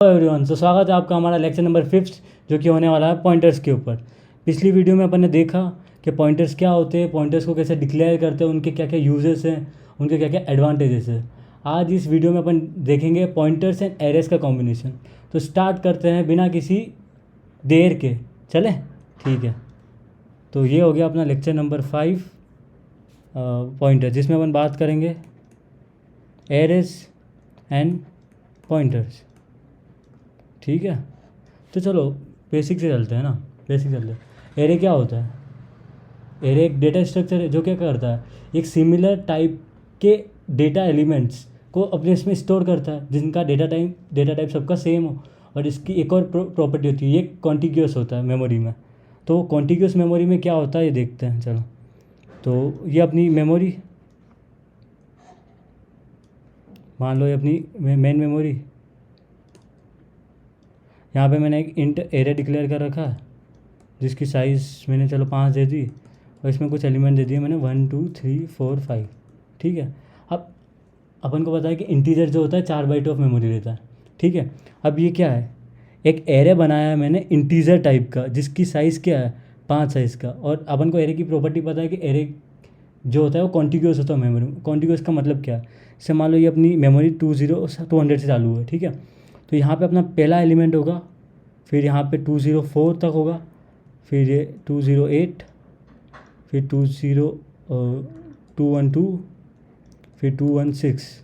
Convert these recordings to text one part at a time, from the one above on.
Hello everyone, तो स्वागत है आपका हमारा लेक्चर नंबर 5 जो कि होने वाला है पॉइंटर्स के ऊपर। पिछली वीडियो में अपन ने देखा कि पॉइंटर्स क्या होते हैं, पॉइंटर्स को कैसे डिक्लेयर करते हैं, उनके क्या क्या यूजेस हैं, उनके क्या क्या एडवांटेजेस हैं। आज इस वीडियो में अपन देखेंगे पॉइंटर्स एंड एरेस का कॉम्बिनेशन। तो स्टार्ट करते हैं बिना किसी देर के, चलें? ठीक है, तो ये हो गया अपना लेक्चर नंबर 5 पॉइंटर, जिसमें अपन बात करेंगे एरेस एंड पॉइंटर्स। ठीक है, तो चलो बेसिक से चलते हैं ना। बेसिक चलते हैं। एरे क्या होता है? एरे एक डेटा स्ट्रक्चर है जो क्या करता है, एक सिमिलर टाइप के डेटा एलिमेंट्स को अपने इसमें स्टोर करता है, जिनका डेटा टाइप सबका सेम हो। और इसकी एक और प्रॉपर्टी होती है, ये कॉन्टिग्यूअस होता है मेमोरी में। तो कॉन्टिग्यूअस मेमोरी में क्या होता है ये देखते हैं, चलो। तो ये अपनी मेमोरी, मान लो ये अपनी मेन मेमोरी। यहाँ पे मैंने एक इंट एरे डिक्लेयर कर रखा है, जिसकी साइज़ मैंने चलो 5 दे दी, और इसमें कुछ एलिमेंट दे दिए मैंने 1 2 3 4 5। ठीक है, अब अपन को पता है कि इंटीजर जो होता है 4 बाइट ऑफ मेमोरी लेता है। ठीक है, अब ये क्या है, एक एरे बनाया है मैंने इंटीजर टाइप का, जिसकी साइज़ क्या है 5 साइज़ का। और अपन को एरे की प्रॉपर्टी पता है कि एरे जो होता है वो कॉन्टिग्यूअस होता है मेमोरी में। कॉन्टिग्यूअस का मतलब क्या है, जैसे मान लो ये अपनी मेमोरी 200 से चालू है। ठीक है, तो यहाँ पे अपना पहला एलिमेंट होगा, फिर यहाँ पे 204 तक होगा, फिर ये 208, फिर 212, फिर 216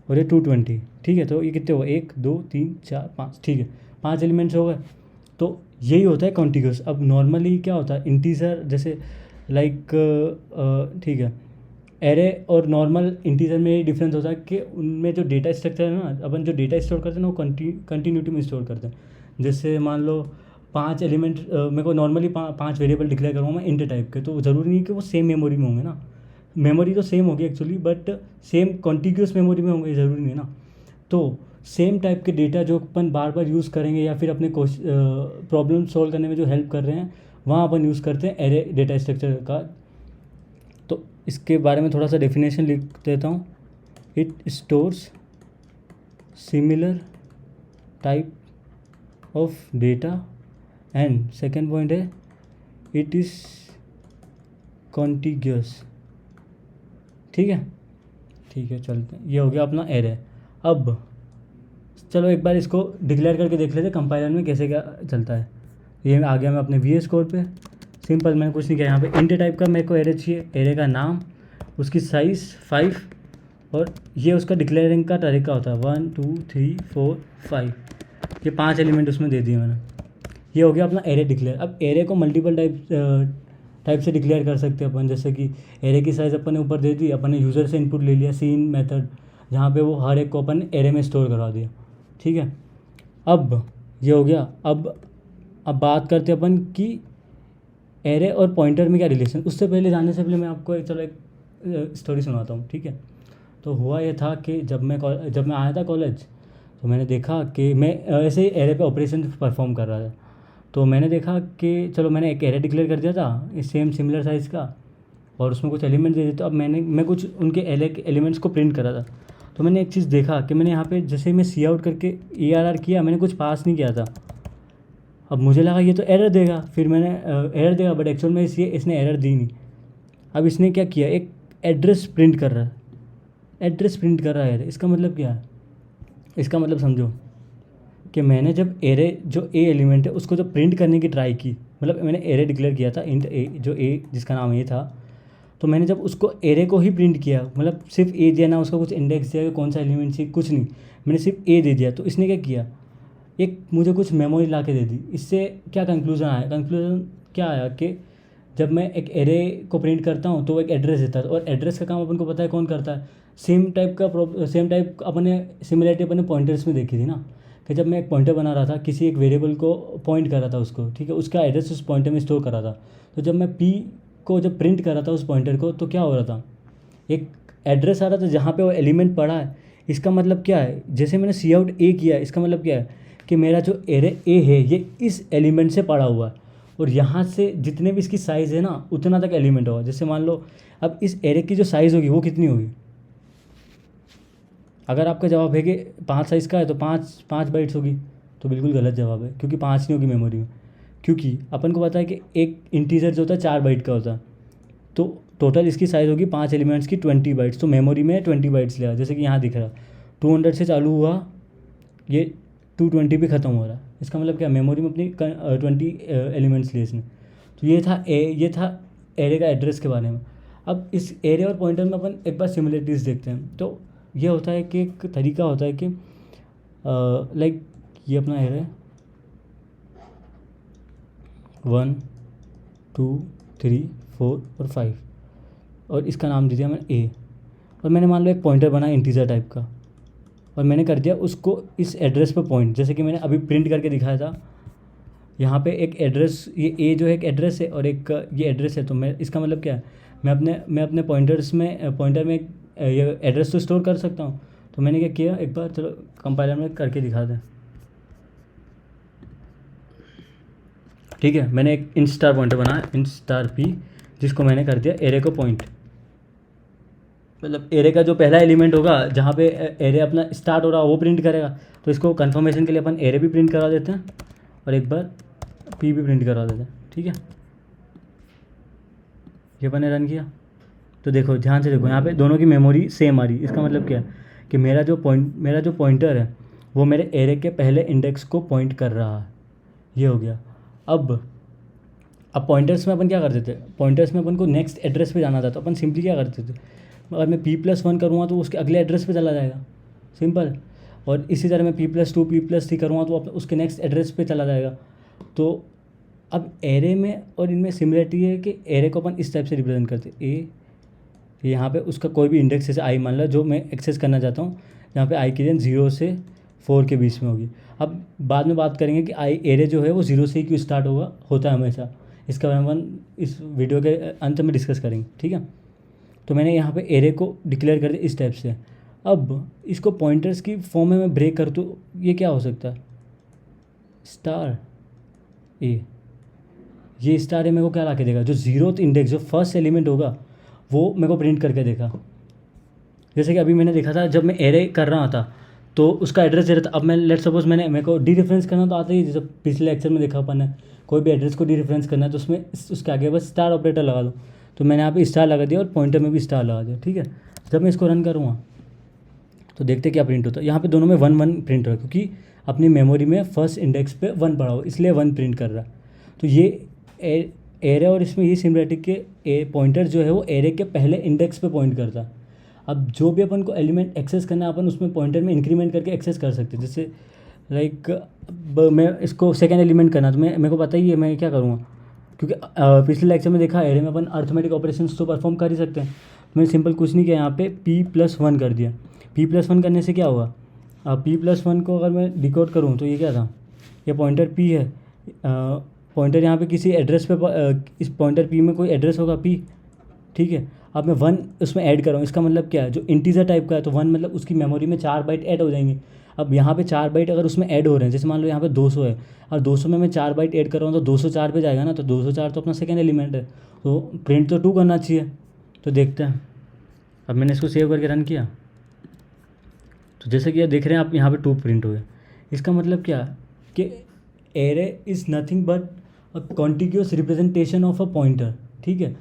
और ये 220। ठीक है, तो ये कितने हो, 1 2 3 4 5। ठीक है, 5 एलिमेंट्स हो गए। तो यही होता है कॉन्टिग्यूअस। अब नॉर्मली क्या होता है, इंटीजर जैसे लाइक, ठीक है, एरे और नॉर्मल इंटीजर में ये डिफरेंस होता है कि उनमें जो डेटा स्ट्रक्चर है ना, अपन जो डेटा स्टोर करते हैं ना वो कंटिन्यूटी में स्टोर करते हैं। जैसे मान लो 5 एलिमेंट, मेरे को नॉर्मली 5 वेरिएबल डिक्लेयर करूँगा मैं इंट टाइप के, तो ज़रूरी नहीं कि वो सेम मेमोरी में होंगे ना। मेमोरी तो सेम होगी actually, but same contiguous memory में होंगे ज़रूरी नहीं है ना। तो सेम टाइप के डेटा जो अपन बार बार यूज़ करेंगे या फिर अपने प्रॉब्लम सॉल्व करने में जो हेल्प कर रहे हैं, वहाँ अपन यूज़ करते हैं एरे डेटा स्ट्रक्चर का। तो इसके बारे में थोड़ा सा डेफिनेशन लिख देता हूँ। It stores similar type of data and second point है इट इज़ कॉन्टिग्यूअस। ठीक है, ठीक है, चलते हैं। ये हो गया अपना एरे। अब चलो एक बार इसको डिक्लेयर करके देख लेते कंपाइलर में कैसे क्या चलता है। ये आ गया मैं अपने VS कोड पे। सिंपल, मैंने कुछ नहीं किया। यहाँ पे इंट टाइप का मेरे को एरे चाहिए, एरे का नाम, उसकी साइज़ 5, और ये उसका डिक्लेयरिंग का तरीका होता है 1 2 3 4 5। ये 5 एलिमेंट उसमें दे दिए मैंने। ये हो गया अपना एरे डिक्लेयर। अब एरे को मल्टीपल टाइप से डिक्लेयर कर सकते हैं अपन। जैसे कि एरे की साइज़ अपन ने ऊपर दे दी, अपन ने यूज़र से इनपुट ले लिया सीन मेथड, जहाँ पे वो हर एक को अपन एरे में स्टोर करवा दिया। ठीक है, अब ये हो गया। अब बात करते हैं अपन कि एरे और पॉइंटर में क्या रिलेशन। उससे पहले जाने से पहले मैं आपको एक स्टोरी सुनाता हूँ। ठीक है, तो हुआ ये था कि जब मैं आया था कॉलेज, तो मैंने देखा कि मैं ऐसे ही एरे पे ऑपरेशन परफॉर्म कर रहा था। तो मैंने देखा कि चलो मैंने एक एरे डिक्लेयर कर दिया था इस सेम सिमिलर साइज़ का, और उसमें कुछ एलिमेंट दे दिए। तो अब मैं कुछ उनके एलिमेंट्स को प्रिंट करा था। तो मैंने एक चीज़ देखा कि मैंने यहाँ पे जैसे मैं सी आउट करके ARR किया, मैंने कुछ पास नहीं किया था। अब मुझे लगा ये तो एरर देगा, फिर मैंने एरर देगा, बट एक्चुअल में इसने एरर दी नहीं। अब इसने क्या किया, एक एड्रेस प्रिंट कर रहा है। एड्रेस प्रिंट कर रहा है, इसका मतलब क्या है? इसका मतलब समझो कि मैंने जब एरे जो ए एलिमेंट है उसको जब प्रिंट करने की ट्राई की, मतलब मैंने एरे डिक्लेयर किया था इंट ए, जो ए जिसका नाम ए था, तो मैंने जब उसको एरे को ही प्रिंट किया, मतलब सिर्फ ए दिया ना, उसका कुछ इंडेक्स दिया, कौन सा एलिमेंट चाहिए, कुछ नहीं, मैंने सिर्फ ए दे दिया। तो इसने क्या किया, एक मुझे कुछ मेमोरी ला के दे दी। इससे क्या कंक्लूज़न आया? कंक्लूज़न क्या आया कि जब मैं एक एरे को प्रिंट करता हूँ तो वो एक एड्रेस देता है, और एड्रेस का काम अपन को पता है कौन करता है। सेम टाइप अपने सिमिलरिटी अपने पॉइंटर्स में देखी थी ना, कि जब मैं एक पॉइंटर बना रहा था, किसी एक वेरिएबल को पॉइंट कर रहा था उसको, ठीक है, उसका एड्रेस उस पॉइंटर में स्टोर कर रहा था। तो जब मैं पी को जब प्रिंट कर रहा था उस पॉइंटर को, तो क्या हो रहा था, एक एड्रेस आ रहा था जहाँ पे वो एलिमेंट पड़ा है। इसका मतलब क्या है, जैसे मैंने सी आउट ए किया, इसका मतलब क्या है कि मेरा जो एरे ए है ये इस एलिमेंट से पड़ा हुआ है, और यहाँ से जितने भी इसकी साइज़ है ना उतना तक एलिमेंट होगा। जैसे मान लो अब इस एरे की जो साइज़ होगी वो कितनी होगी, अगर आपका जवाब है कि 5 साइज़ का है तो 5 बाइट्स होगी, तो बिल्कुल गलत जवाब है, क्योंकि 5 नहीं होगी मेमोरी में। क्योंकि अपन को पता है कि एक इंटीजर जो होता है 4 बाइट का होता है, तो टोटल इसकी साइज़ होगी 5 एलिमेंट्स की 20 बाइट्स, तो मेमोरी में 20 बाइट्स लिया, जैसे कि यहाँ दिख रहा 200 से चालू हुआ, ये 220 पे ख़त्म हो रहा है। इसका मतलब क्या, मेमोरी में अपनी 20 एलिमेंट्स लिए इसने। तो ये था एरे का एड्रेस के बारे में। अब इस एरे और पॉइंटर में अपन एक बार सिमिलरिटीज़ देखते हैं। तो ये होता है कि एक तरीका होता है कि लाइक ये अपना एरे 1 2 3 4 और 5, और इसका नाम दे दिया मैंने ए, और मैंने मान लो एक पॉइंटर बनाया इंटीजर टाइप का, और मैंने कर दिया उसको इस एड्रेस पर पॉइंट, जैसे कि मैंने अभी प्रिंट करके दिखाया था। यहाँ पे एक एड्रेस, ये ए जो है एक एड्रेस है और एक ये एड्रेस है, तो मैं इसका मतलब क्या है, मैं अपने पॉइंटर में ये एड्रेस तो स्टोर कर सकता हूँ। तो मैंने क्या किया, एक बार चलो कंपाइलर में करके दिखा दें। ठीक है, मैंने एक इंट स्टार पॉइंटर बनाया, इंट स्टार पी, जिसको मैंने कर दिया एरे को पॉइंट। मतलब एरे का जो पहला एलिमेंट होगा जहाँ पे एरे अपना स्टार्ट हो रहा है वो प्रिंट करेगा। तो इसको कंफर्मेशन के लिए अपन एरे भी प्रिंट करवा देते हैं और एक बार पी भी प्रिंट करवा देते हैं। ठीक है, ये मैंने रन किया तो देखो, ध्यान से देखो, यहाँ पे दोनों की मेमोरी सेम आ रही। इसका मतलब क्या है कि मेरा जो पॉइंटर है वो मेरे एरे के पहले इंडेक्स को पॉइंट कर रहा है। ये हो गया। अब पॉइंटर्स में अपन क्या करते थे, पॉइंटर्स में अपन को नेक्स्ट एड्रेस पे जाना था, तो अपन सिंपली क्या करते थे, अगर मैं P+1 करूँगा तो उसके अगले एड्रेस पे चला जाएगा, सिंपल। और इसी तरह मैं P+2 P+3 करूँगा तो उसके नेक्स्ट एड्रेस पे चला जाएगा। तो अब एरे में और इनमें सिमिलरिटी है कि एरे को अपन इस टाइप से रिप्रेजेंट करते हैं। ए यहाँ पे उसका कोई भी इंडेक्स जैसे आई मान लो जो मैं एक्सेस करना चाहता हूँ, यहाँ पे आई की रेंज 0 से 4 के बीच में होगी। अब बाद में बात करेंगे कि आई एरे जो है वो 0 से ही क्यों स्टार्ट होता है हमेशा, इसका बारे में अपन इस वीडियो के अंत में डिस्कस करेंगे। ठीक है, तो मैंने यहाँ पे एरे को डिक्लेयर कर दिया इस टाइप से। अब इसको पॉइंटर्स की फॉर्म में मैं ब्रेक कर तो ये क्या हो सकता है, स्टार ए। ये स्टार ए मेरे को क्या ला के देगा, जो 0th इंडेक्स, जो फर्स्ट एलिमेंट होगा वो मेरे को प्रिंट करके देगा। जैसे कि अभी मैंने देखा था जब मैं एरे कर रहा था तो उसका एड्रेस दे रहा था। अब मैं लेट सपोज मेरे को डी रेफरेंस करना तो आता ही, जैसे पिछले लेक्चर में देखा अपन ने, कोई भी एड्रेस को डी रेफरेंस करना है तो उसमें उसके आगे बस स्टार ऑपरेटर लगा दो। तो मैंने यहाँ पे स्टार लगा दिया और पॉइंटर में भी स्टार लगा दिया। ठीक है, जब मैं इसको रन करूँगा तो देखते क्या प्रिंट होता है। यहाँ पे दोनों में 1 1 प्रिंट हो रहा है, क्योंकि अपनी मेमोरी में फर्स्ट इंडेक्स पे 1 पड़ा हो, इसलिए 1 प्रिंट कर रहा है। तो ये एरे और इसमें ये सिमिलरिटी के पॉइंटर जो है वो एरे के पहले इंडेक्स पे पॉइंट करता है। अब जो भी अपन को एलिमेंट एक्सेस करना है अपन उसमें पॉइंटर में इंक्रीमेंट करके एक्सेस कर सकते हैं। जैसे लाइक मैं इसको सेकेंड एलिमेंट करना, तो मेरे को पता ही है मैं क्या करूँगा, क्योंकि पिछले लेक्चर में देखा एरे में अपन अर्थमेटिक ऑपरेशंस तो परफॉर्म कर ही सकते हैं। तो मैंने सिंपल कुछ नहीं किया, यहाँ पे P+1 कर दिया। P+1 करने से क्या हुआ, P+1 को अगर मैं डिकोड करूँ तो ये क्या था, ये पॉइंटर P है, पॉइंटर यहाँ पे किसी एड्रेस पे, इस पॉइंटर P में कोई एड्रेस होगा P। ठीक है, अब मैं 1 उसमें ऐड कर रहा हूँ, इसका मतलब क्या है, जो इंटीजर टाइप का है तो 1 मतलब उसकी मेमोरी में 4 बाइट ऐड हो जाएंगे। अब यहाँ पे 4 बाइट अगर उसमें ऐड हो रहे हैं, जैसे मान लो यहाँ पे 200 है और 200 में मैं 4 बाइट ऐड कर रहा हूँ तो 204 पे जाएगा ना, तो 204 तो अपना सेकेंड एलिमेंट है, तो प्रिंट तो 2 करना चाहिए। तो देखते हैं, अब मैंने इसको सेव करके रन किया तो जैसे कि देख रहे हैं आप यहाँ पे 2 प्रिंट हो गए। इसका मतलब क्या कि array is nothing but a contiguous representation of a pointer. ठीक है,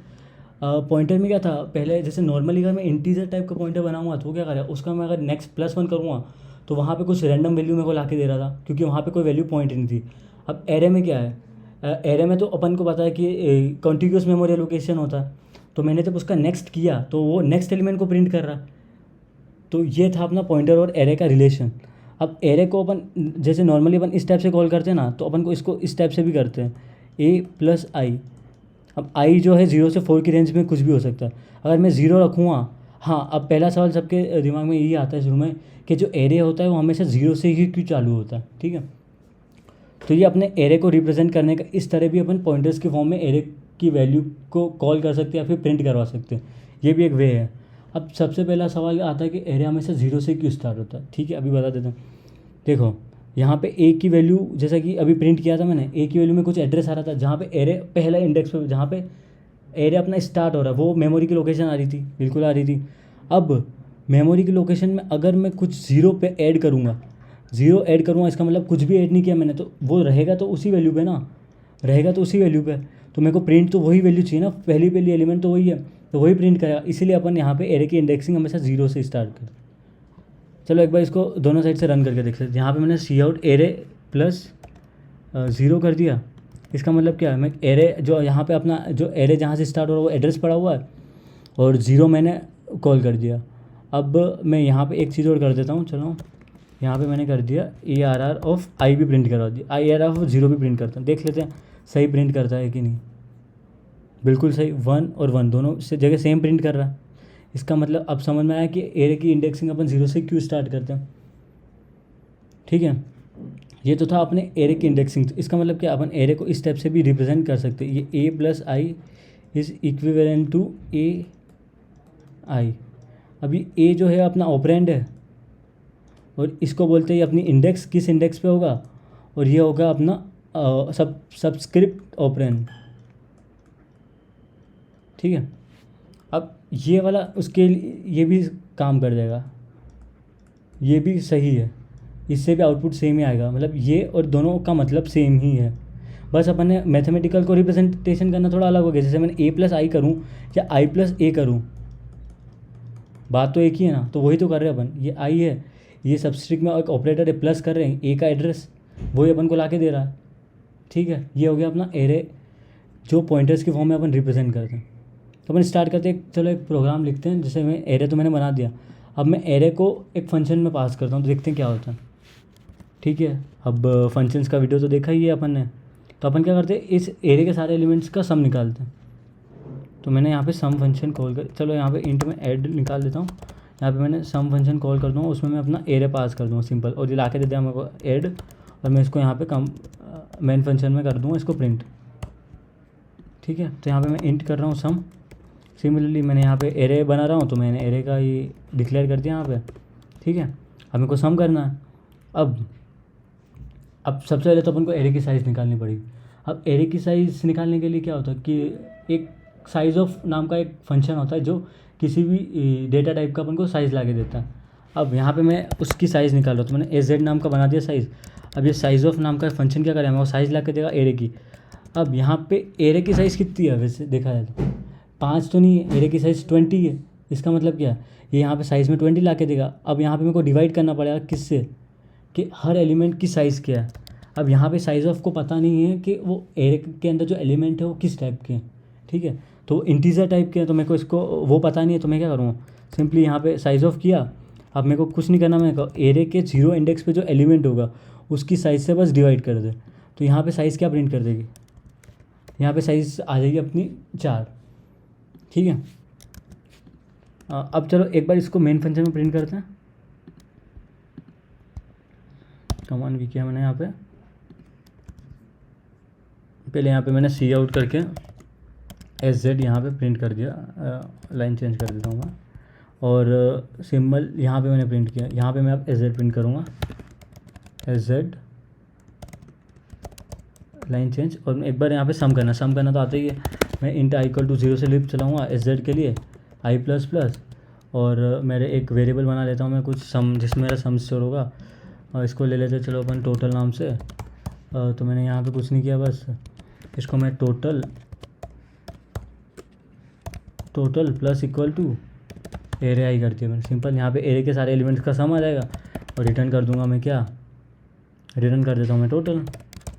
पॉइंटर में क्या था पहले, जैसे नॉर्मली अगर मैं इंटीजर टाइप का पॉइंटर बनाऊंगा तो वो क्या करेगा, उसका मैं अगर नेक्स्ट +1 करूँगा तो वहाँ पे कुछ रैंडम वैल्यू मेरे को ला के दे रहा था, क्योंकि वहाँ पे कोई वैल्यू पॉइंट नहीं थी। अब एरे में क्या है, एरे में तो अपन को पता है कि कॉन्टिग्यूअस मेमोरी एलोकेशन होता है, तो मैंने जब उसका नेक्स्ट किया तो वो नेक्स्ट एलिमेंट को प्रिंट कर रहा। तो ये था अपना पॉइंटर और एरे का रिलेशन। अब एरे को अपन जैसे नॉर्मली अपन इस टाइप से कॉल करते हैं ना, तो अपन को इसको इस टाइप से भी करते हैं, A+i। अब आई जो है 0 से 4 की रेंज में कुछ भी हो सकता है। अगर मैं 0 रखूँगा, हाँ, अब पहला सवाल सबके दिमाग में यही आता है शुरू में कि जो एरे होता है वो हमेशा 0 से ही क्यों चालू होता है। ठीक है, तो ये अपने एरे को रिप्रेजेंट करने का इस तरह भी अपन पॉइंटर्स की फॉर्म में एरे की वैल्यू को कॉल कर सकते हैं या फिर प्रिंट करवा सकते हैं, ये भी एक वे है। अब सबसे पहला सवाल आता है कि एरे हमेशा 0 से क्यों स्टार्ट होता है। ठीक है, अभी बता देता हूँ। देखो यहाँ पे ए की वैल्यू, जैसा कि अभी प्रिंट किया था मैंने, ए की वैल्यू में कुछ एड्रेस आ रहा था जहाँ पे एरे पहला इंडेक्स पे, जहाँ पे एरे अपना स्टार्ट हो रहा है वो मेमोरी की लोकेशन आ रही थी, बिल्कुल आ रही थी। अब मेमोरी की लोकेशन में अगर मैं कुछ ज़ीरो पे ऐड करूँगा, ज़ीरो ऐड करूँगा, इसका मतलब कुछ भी ऐड नहीं किया मैंने, तो वो रहेगा तो उसी वैल्यू पे ना, रहेगा तो उसी वैल्यू पे। तो मेरे को प्रिंट तो वही वैल्यू चाहिए ना, पहली पहली एलिमेंट तो वही है, तो वही प्रिंट करेगा। इसीलिए अपन यहाँ पे एरे की इंडेक्सिंग हमेशा ज़ीरो से स्टार्ट करते हैं। चलो एक बार इसको दोनों साइड से रन करके देख लेते हैं। यहाँ पे मैंने सी आउट एरे प्लस ज़ीरो कर दिया। इसका मतलब क्या है, मैं एरे जो यहाँ पे अपना जो एरे जहाँ से स्टार्ट हो रहा है वो एड्रेस पड़ा हुआ है, और ज़ीरो मैंने कॉल कर दिया। अब मैं यहाँ पे एक चीज़ और कर देता हूँ, चलो यहाँ पे मैंने कर दिया A R R of I भी प्रिंट करवा दिया, I R R of zero भी प्रिंट करता हूँ, देख लेते हैं सही प्रिंट करता है कि नहीं। बिल्कुल सही, 1 और 1 दोनों से जगह सेम प्रिंट कर रहा है। इसका मतलब अब समझ में आया कि एरे की इंडेक्सिंग अपन ज़ीरो से क्यों स्टार्ट करते हैं। ठीक है, ये तो था अपने एरे की इंडेक्सिंग। इसका मतलब क्या, अपन एरे को इस टाइप से भी रिप्रेजेंट कर सकते हैं, ये A plus I is equivalent to A I. अभी ए जो है अपना ऑपरेंड है, और इसको बोलते हैं अपनी इंडेक्स, किस इंडेक्स पे होगा, और ये होगा अपना सबस्क्रिप्ट ऑपरेंड। ठीक है, अब ये वाला उसके लिए ये भी काम कर जाएगा, ये भी सही है, इससे भी आउटपुट सेम ही आएगा, मतलब ये और दोनों का मतलब सेम ही है। बस अपन ने मैथमेटिकल को रिप्रेजेंटेशन करना थोड़ा अलग हो गया, जैसे मैंने ए प्लस आई करूँ या आई प्लस ए करूँ, बात तो एक ही है ना, तो वही तो कर रहे हैं अपन। ये आई है, ये सबस्ट्रिंग में एक ऑपरेटर है, प्लस कर रहे हैं, ए का एड्रेस वही अपन को ला के दे रहा है। ठीक है, ये हो गया अपना एरे जो पॉइंटर्स की फॉर्म में अपन रिप्रेजेंट करते हैं। तो अपन स्टार्ट करते हैं, चलो एक प्रोग्राम लिखते हैं, जैसे मैं एरे तो मैंने बना दिया, अब मैं एरे को एक फंक्शन में पास करता हूँ, तो देखते हैं क्या होता है। ठीक है, अब फंक्शंस का वीडियो तो देखा ही है अपन ने, तो अपन क्या करते हैं, इस एरे के सारे एलिमेंट्स का सम निकालते हैं। तो मैंने यहाँ पे सम फंक्शन कॉल कर, चलो यहाँ पे इंट में ऐड निकाल देता हूँ, यहाँ पे मैंने सम फंक्शन कॉल कर दूँगा, उसमें मैं अपना एरे पास कर दूँगा सिंपल, और ये ला के दे दिया मेरे को ऐड, और मैं इसको यहाँ पे कम मेन फंक्शन में कर दूँगा इसको प्रिंट। ठीक है, तो यहाँ पे मैं इंट कर रहा हूँ सम। सिमिलरली मैंने यहाँ पे एरे बना रहा हूँ, तो मैंने एरे का ये डिक्लेयर कर दिया यहाँ पे। ठीक है, अब मेरे को सम करना है। अब सबसे पहले तो अपन को एरे की साइज़ निकालनी पड़ेगी। अब एरे की साइज़ निकालने के लिए क्या होता है कि एक साइज़ ऑफ नाम का एक फंक्शन होता है जो किसी भी डेटा टाइप का अपन को साइज़ ला के देता है। अब यहाँ पे मैं उसकी साइज़ निकाल रहा हूँ, तो मैंने एज नाम का बना दिया साइज़। अब ये साइज़ ऑफ नाम का फंक्शन क्या करेगा, वो साइज़ ला के देगा एरे की। अब यहाँ पे एरे की साइज़ कितनी है वैसे देखा जाए तो 5 तो नहीं है, एरे की साइज़ 20 है। इसका मतलब क्या है, ये यहाँ पे साइज़ में 20 ला के देगा। अब यहाँ पे मेरे को डिवाइड करना पड़ेगा किससे, कि हर एलिमेंट की साइज़ क्या है। अब यहाँ पे साइज़ ऑफ को पता नहीं है कि वो एरे के अंदर जो एलिमेंट है वो किस टाइप के हैं। ठीक है, तो इंटीजर टाइप के हैं, तो मेरे को इसको वो पता नहीं है, तो मैं क्या करूँगा, सिंपली यहाँ पे साइज़ ऑफ किया। अब मेरे को कुछ नहीं करना, मेरे को एरे के 0 इंडेक्स पे जो एलिमेंट होगा उसकी साइज़ से बस डिवाइड कर दे। तो यहाँ पे साइज़ क्या प्रिंट कर देगी, यहाँ पे साइज़ आ जाएगी अपनी 4। ठीक है, अब चलो एक बार इसको मेन फंक्शन में प्रिंट करते हैं। कमांड भी किया मैंने यहाँ पे, पहले यहाँ पे मैंने सी आउट करके एस जेड यहाँ पर प्रिंट कर दिया, लाइन चेंज कर देता हूँ मैं, और सिंबल यहाँ पे मैंने प्रिंट किया। यहाँ पे मैं अब एस जेड प्रिंट करूँगा, एस जेड लाइन चेंज, और एक बार यहाँ पे सम करना तो आता ही है। मैं इंट आई इक्वल टू 0 से लिप चलाऊँगा एस जेड के लिए आई प्लस प्लस, और मेरे एक वेरिएबल बना लेता हूँ मैं कुछ सम, जिसमें मेरा सम स्टोर होगा, और इसको ले लेते चलो अपन टोटल नाम से। तो मैंने यहाँ पे कुछ नहीं किया, बस इसको मैं total plus equal to array I कर दिया मैंने सिंपल। यहाँ पे एरे के सारे एलिमेंट्स का सम आ जाएगा, और रिटर्न कर दूंगा मैं, क्या रिटर्न कर देता हूँ मैं टोटल,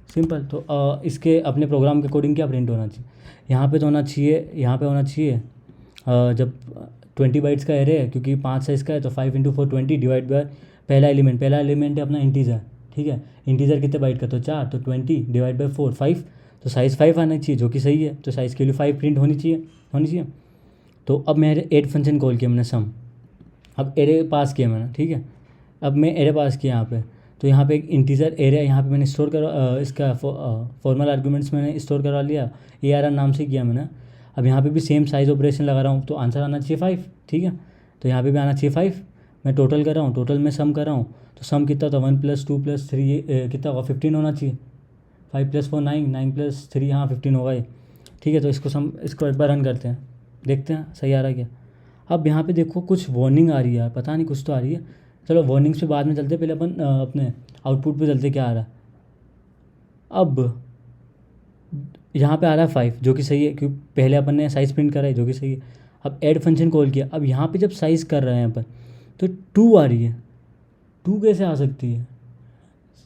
सिंपल। तो इसके अपने प्रोग्राम के अकॉर्डिंग क्या प्रिंट होना चाहिए, यहाँ पे तो होना चाहिए, यहाँ पे होना चाहिए जब 20 बाइट्स का एरे है, क्योंकि 5 साइज़ का है, तो 5 × 4 20 डिवाइड बाय पहला एलिमेंट है अपना इंटीजर। ठीक है, इंटीजर कितने बाइट का, तो 4, तो 20 डिवाइड बाय 4 5, तो साइज़ 5 आना चाहिए, जो कि सही है। तो साइज़ के लिए 5 प्रिंट होनी चाहिए। तो अब मेरे ऐड फंक्शन कॉल किया मैंने सम, अब एरे पास किया मैंने। ठीक है, अब मैं एरे पास किया यहाँ पे, तो यहाँ पे एक इंटीजर एरे यहाँ पे मैंने स्टोर कर इसका फॉर्मल आर्गूमेंट्स मैंने स्टोर करवा लिया, ARR नाम से किया मैंने। अब यहाँ पे भी सेम साइज़ ऑपरेशन लगा रहा हूँ, तो आंसर आना चाहिए 5। ठीक है, तो यहाँ पे भी आना चाहिए 5। मैं टोटल कर रहा हूँ, टोटल में सम कर रहा हूँ, तो सम कितना था 1 + 2 + 3 कितना होगा 15 होना चाहिए। 5 + 4 9, 9 + 3 हाँ 15 होगा ये। ठीक है, तो इसको एक बार रन करते हैं, देखते हैं सही आ रहा है क्या। अब यहाँ पे देखो कुछ वार्निंग आ रही है, पता नहीं कुछ तो आ रही है। चलो वार्निंग्स पे बाद में चलते, पहले अपन अपने आउटपुट पे चलते क्या आ रहा है। अब यहाँ पे आ रहा है 5 जो कि सही है, क्योंकि पहले अपन ने साइज़ प्रिंट करा है जो कि सही है। अब ऐड फंक्शन कॉल किया, अब यहाँ पे जब साइज़ कर रहे हैं अपन तो 2 आ रही है। 2 कैसे आ सकती है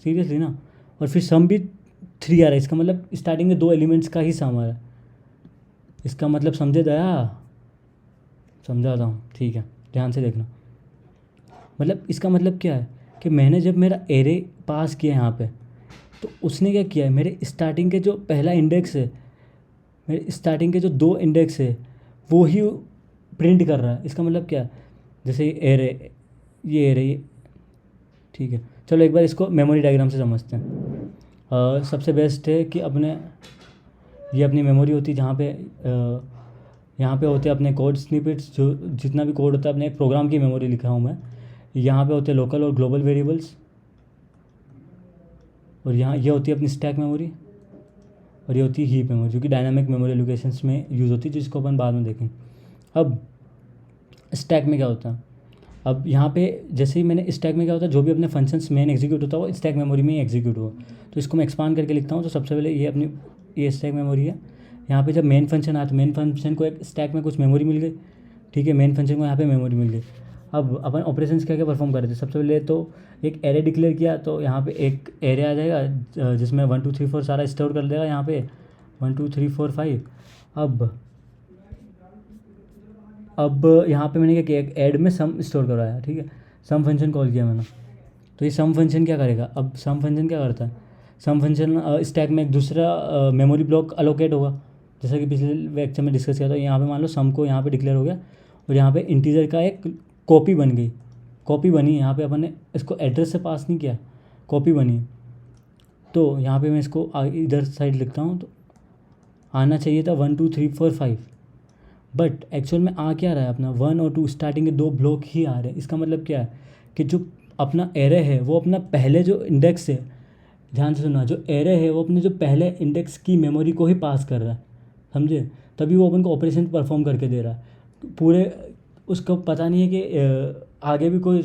सीरियसली ना। और फिर सम भी 3 आ रहा है, इसका मतलब स्टार्टिंग के 2 एलिमेंट्स का ही सम आ रहा है। इसका मतलब समझे दया, समझाता हूँ ठीक है, ध्यान से देखना। मतलब इसका मतलब क्या है कि मैंने जब मेरा एरे पास किया यहाँ पे, तो उसने क्या किया है, मेरे स्टार्टिंग के जो पहला इंडेक्स है, मेरे स्टार्टिंग के जो 2 इंडेक्स है वो ही प्रिंट कर रहा है। इसका मतलब क्या है, जैसे ये एरे ये, ठीक है। चलो एक बार इसको मेमोरी डायग्राम से समझते हैं। सबसे बेस्ट है कि अपने ये अपनी मेमोरी होती है, जहाँ पे यहाँ पे होते हैं अपने कोड स्निपेट्स, जो जितना भी कोड होता है अपने प्रोग्राम की मेमोरी लिखा हूँ मैं। यहाँ पे होते हैं लोकल और ग्लोबल वेरिएबल्स, और यहाँ ये होती है अपनी स्टैक मेमोरी, और ये होती है हीप मेमोरी जो कि डायनामिक मेमोरी लोकेशंस में यूज़ होती है, जिसको अपन बाद में देखें। अब स्टैक में क्या होता है, अब यहाँ पे जैसे ही मैंने स्टैक में क्या होता है, जो भी अपने फंक्शंस मेन एग्जीक्यूट होता है वो स्टैक मेमोरी में ही एग्जीक्यूट हुआ। तो इसको मैं एक्सपांड करके लिखता हूँ। तो सबसे पहले ये अपनी ये स्टैक मेमोरी है। यहाँ पे जब मेन फंक्शन आया तो मेन फंक्शन को एक स्टैक में कुछ मेमोरी मिल गई, ठीक है। मेन फंक्शन को यहाँ पे मेमोरी मिल गई। अब अपन ऑपरेशंस क्या क्या परफॉर्म कर रहे थे, सबसे पहले तो एक एरे डिक्लेयर किया, तो यहाँ पे एक एरे आ जाएगा जिसमें 1 2 3 4 सारा स्टोर कर देगा यहाँ पे 1 2 3 4 5। अब यहाँ पे मैंने क्या किया, एक ऐड में सम स्टोर करवाया, ठीक है। सम फंक्शन कॉल किया मैंने, तो ये सम फंक्शन क्या करेगा, अब सम फंक्शन क्या करता है, सम फंक्शन स्टैक में एक दूसरा मेमोरी ब्लॉक अलोकेट होगा, जैसा कि पिछले लेक्चर में डिस्कस किया था। यहाँ पे मान लो सम को यहाँ पे डिक्लेयर हो गया, और यहाँ पे इंटीजर का एक कॉपी बन गई, कॉपी बनी। यहाँ पे अपन ने इसको एड्रेस से पास नहीं किया, कॉपी बनी। तो यहाँ पे मैं इसको इधर साइड लिखता हूँ, तो आना चाहिए था 1 2 3 4 5, बट एक्चुअल में आ क्या रहा है, अपना 1 और 2 स्टार्टिंग के 2 ब्लॉक ही आ रहे हैं। इसका मतलब क्या है कि जो अपना एरे है वो अपना पहले जो इंडेक्स है, ध्यान से सुनना, जो एरे है वो अपने जो पहले इंडेक्स की मेमोरी को ही पास कर रहा है, समझे। तभी वो अपन को ऑपरेशन परफॉर्म करके दे रहा है पूरे। उसको पता नहीं है कि आगे भी कोई